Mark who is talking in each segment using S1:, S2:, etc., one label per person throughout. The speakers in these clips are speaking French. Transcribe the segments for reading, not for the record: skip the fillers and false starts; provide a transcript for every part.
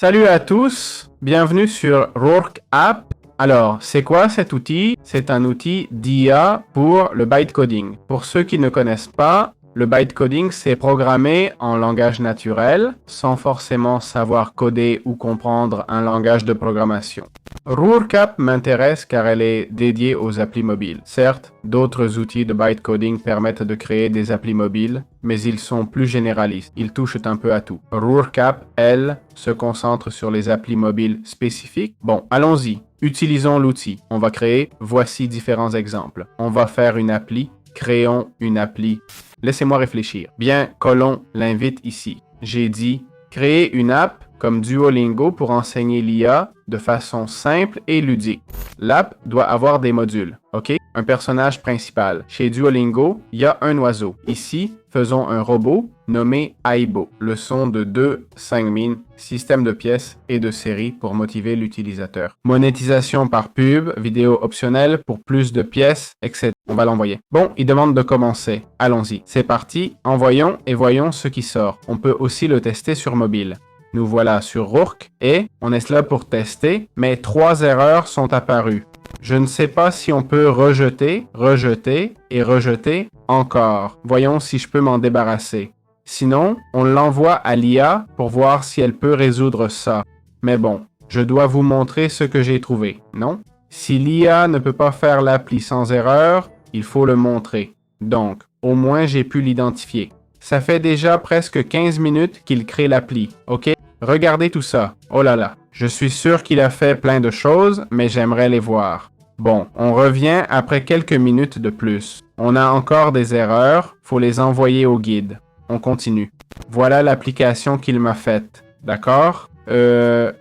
S1: Salut à tous, bienvenue sur Rourke App. Alors, c'est quoi cet outil? C'est un outil d'IA pour le bytecoding. Pour ceux qui ne connaissent pas, le bytecoding, c'est programmer en langage naturel, sans forcément savoir coder ou comprendre un langage de programmation. Rourke App m'intéresse car elle est dédiée aux applis mobiles. Certes, d'autres outils de bytecoding permettent de créer des applis mobiles, mais ils sont plus généralistes. Ils touchent un peu à tout. Rourke App, elle, se concentre sur les applis mobiles spécifiques. Bon, allons-y. Utilisons l'outil. On va créer, voici différents exemples. On va faire une appli. Créons une appli. Laissez-moi réfléchir. Bien, Colon l'invite ici. J'ai dit, créer une app comme Duolingo pour enseigner l'IA de façon simple et ludique. L'app doit avoir des modules, ok? Un personnage principal. Chez Duolingo, il y a un oiseau. Ici, faisons un robot nommé Aibo. Leçon de 2, 5 min, système de pièces et de séries pour motiver l'utilisateur. Monétisation par pub, vidéo optionnelle pour plus de pièces, etc. On va l'envoyer. Bon, il demande de commencer. Allons-y. C'est parti, envoyons et voyons ce qui sort. On peut aussi le tester sur mobile. Nous voilà sur Rourke et on est là pour tester, mais 3 erreurs sont apparues. Je ne sais pas si on peut rejeter, rejeter et rejeter encore. Voyons si je peux m'en débarrasser. Sinon, on l'envoie à l'IA pour voir si elle peut résoudre ça. Mais bon, je dois vous montrer ce que j'ai trouvé, non? Si l'IA ne peut pas faire l'appli sans erreur, il faut le montrer. Donc, au moins j'ai pu l'identifier. Ça fait déjà presque 15 minutes qu'il crée l'appli, ok? Regardez tout ça. Oh là là. Je suis sûr qu'il a fait plein de choses, mais j'aimerais les voir. Bon, on revient après quelques minutes de plus. On a encore des erreurs, faut les envoyer au guide. On continue. Voilà l'application qu'il m'a faite. D'accord? Je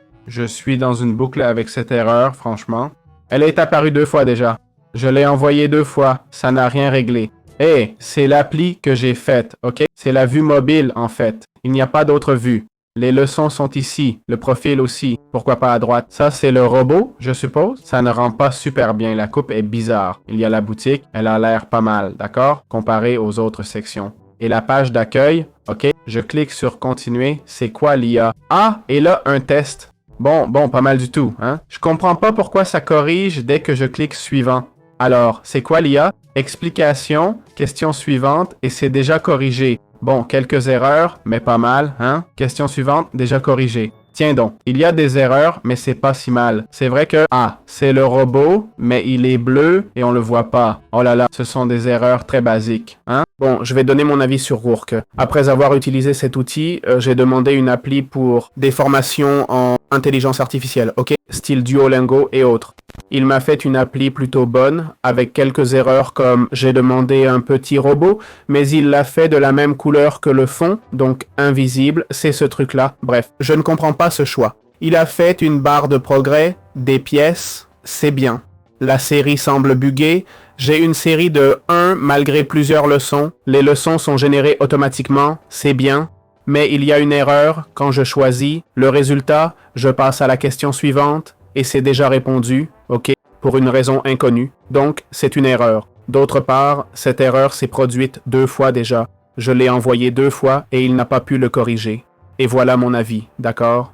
S1: suis dans une boucle avec cette erreur, franchement. Elle est apparue 2 fois déjà. Je l'ai envoyée 2 fois, ça n'a rien réglé. Hey, c'est l'appli que j'ai faite, ok? C'est la vue mobile, en fait. Il n'y a pas d'autre vue. Les leçons sont ici, le profil aussi. Pourquoi pas à droite? Ça, c'est le robot, je suppose? Ça ne rend pas super bien, la coupe est bizarre. Il y a la boutique, elle a l'air pas mal, d'accord? Comparé aux autres sections. Et la page d'accueil, ok? Je clique sur continuer, c'est quoi l'IA? Ah, et là, un test. Bon, pas mal du tout, hein? Je comprends pas pourquoi ça corrige dès que je clique suivant. Alors, c'est quoi l'IA? Explication, question suivante, et c'est déjà corrigé. Bon, quelques erreurs, mais pas mal, hein? Question suivante, déjà corrigée. Tiens donc, il y a des erreurs, mais c'est pas si mal. C'est vrai que, c'est le robot, mais il est bleu et on le voit pas. Oh là là, ce sont des erreurs très basiques, hein? Bon, je vais donner mon avis sur Rourke. Après avoir utilisé cet outil, j'ai demandé une appli pour des formations en intelligence artificielle, ok? Style Duolingo et autres. Il m'a fait une appli plutôt bonne, avec quelques erreurs comme j'ai demandé un petit robot, mais il l'a fait de la même couleur que le fond, donc invisible, c'est ce truc-là. Bref, je ne comprends pas ce choix. Il a fait une barre de progrès, des pièces, c'est bien. La série semble buggée, j'ai une série de 1 malgré plusieurs leçons, les leçons sont générées automatiquement, c'est bien. Mais il y a une erreur quand je choisis le résultat, je passe à la question suivante, et c'est déjà répondu, ok, pour une raison inconnue. Donc, c'est une erreur. D'autre part, cette erreur s'est produite 2 fois déjà. Je l'ai envoyé 2 fois et il n'a pas pu le corriger. Et voilà mon avis, d'accord?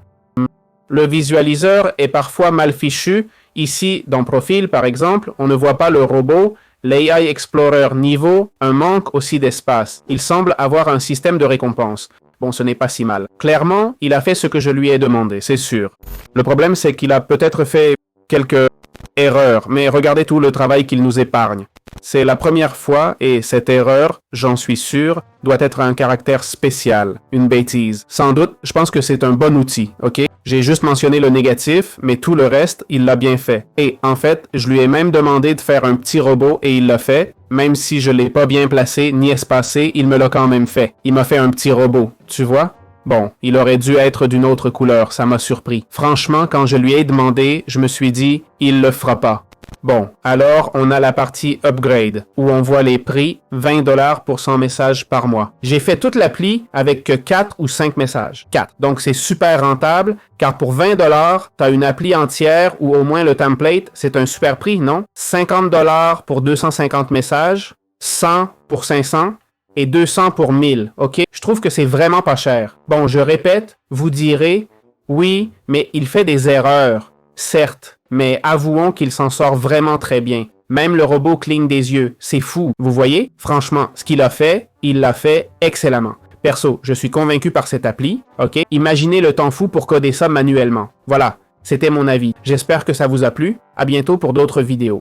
S1: Le visualiseur est parfois mal fichu. Ici, dans Profil, par exemple, on ne voit pas le robot. L'AI Explorer niveau, un manque aussi d'espace. Il semble avoir un système de récompense. Bon, ce n'est pas si mal. Clairement, il a fait ce que je lui ai demandé, c'est sûr. Le problème, c'est qu'il a peut-être fait quelques erreurs, mais regardez tout le travail qu'il nous épargne. C'est la première fois et cette erreur, j'en suis sûr, doit être un caractère spécial, une bêtise. Sans doute, je pense que c'est un bon outil, ok? J'ai juste mentionné le négatif, mais tout le reste, il l'a bien fait. Et en fait, je lui ai même demandé de faire un petit robot et il l'a fait. Même si je l'ai pas bien placé ni espacé, il me l'a quand même fait. Il m'a fait un petit robot, tu vois? Bon, il aurait dû être d'une autre couleur, ça m'a surpris. Franchement, quand je lui ai demandé, je me suis dit, il le fera pas. Bon, alors on a la partie Upgrade, où on voit les prix, 20 $ pour 100 messages par mois. J'ai fait toute l'appli avec que 4 ou 5 messages. 4. Donc c'est super rentable, car pour 20 $, t'as une appli entière ou au moins le template, c'est un super prix, non? 50 $ pour 250 messages, 100 pour 500, et 200 pour 1000, ok? Je trouve que c'est vraiment pas cher. Bon, je répète, vous direz, Oui, mais il fait des erreurs. Certes, mais avouons qu'il s'en sort vraiment très bien. Même le robot cligne des yeux. C'est fou. Vous voyez? Franchement, ce qu'il a fait, il l'a fait excellemment. Perso, je suis convaincu par cette appli, ok? Imaginez le temps fou pour coder ça manuellement. Voilà, c'était mon avis. J'espère que ça vous a plu. À bientôt pour d'autres vidéos.